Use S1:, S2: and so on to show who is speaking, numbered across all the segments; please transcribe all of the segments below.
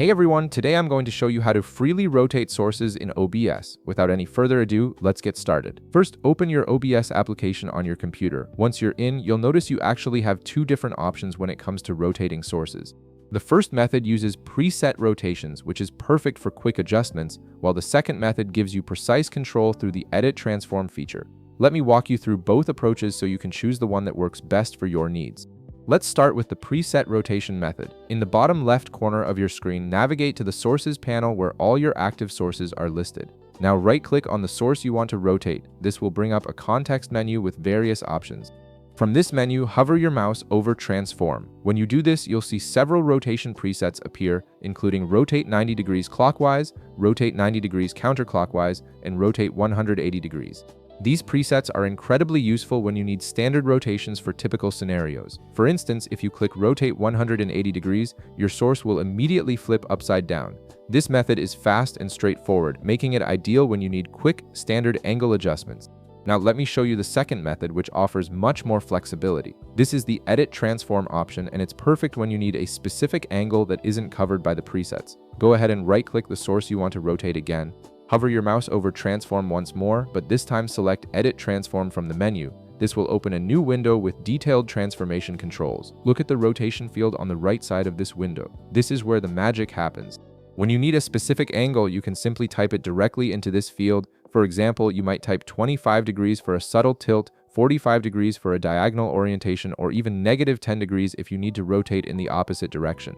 S1: Hey everyone, today I'm going to show you how to freely rotate sources in OBS. Without any further ado, let's get started. First, open your OBS application on your computer. Once you're in, you'll notice you actually have two different options when it comes to rotating sources. The first method uses preset rotations, which is perfect for quick adjustments, while the second method gives you precise control through the Edit Transform feature. Let me walk you through both approaches so you can choose the one that works best for your needs. Let's start with the preset rotation method. In the bottom left corner of your screen, navigate to the Sources panel where all your active sources are listed. Now right-click on the source you want to rotate. This will bring up a context menu with various options. From this menu, hover your mouse over Transform. When you do this, you'll see several rotation presets appear, including Rotate 90 degrees clockwise, Rotate 90 degrees counterclockwise, and Rotate 180 degrees. These presets are incredibly useful when you need standard rotations for typical scenarios. For instance, if you click Rotate 180 degrees, your source will immediately flip upside down. This method is fast and straightforward, making it ideal when you need quick, standard angle adjustments. Now let me show you the second method, which offers much more flexibility. This is the Edit Transform option, and it's perfect when you need a specific angle that isn't covered by the presets. Go ahead and right-click the source you want to rotate again. Hover your mouse over Transform once more, but this time select Edit Transform from the menu. This will open a new window with detailed transformation controls. Look at the rotation field on the right side of this window. This is where the magic happens. When you need a specific angle, you can simply type it directly into this field. For example, you might type 25 degrees for a subtle tilt, 45 degrees for a diagonal orientation, or even -10 degrees if you need to rotate in the opposite direction.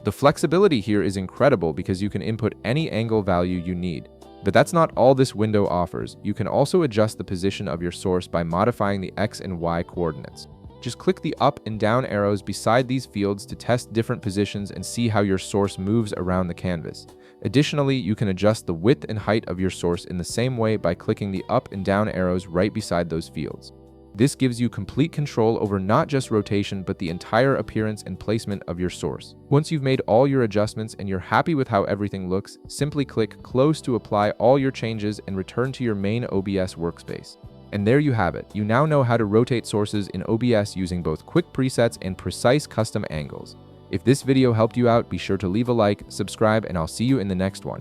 S1: The flexibility here is incredible because you can input any angle value you need. But that's not all this window offers. You can also adjust the position of your source by modifying the X and Y coordinates. Just click the up and down arrows beside these fields to test different positions and see how your source moves around the canvas. Additionally, you can adjust the width and height of your source in the same way by clicking the up and down arrows right beside those fields. This gives you complete control over not just rotation, but the entire appearance and placement of your source. Once you've made all your adjustments and you're happy with how everything looks, simply click Close to apply all your changes and return to your main OBS workspace. And there you have it. You now know how to rotate sources in OBS using both quick presets and precise custom angles. If this video helped you out, be sure to leave a like, subscribe, and I'll see you in the next one.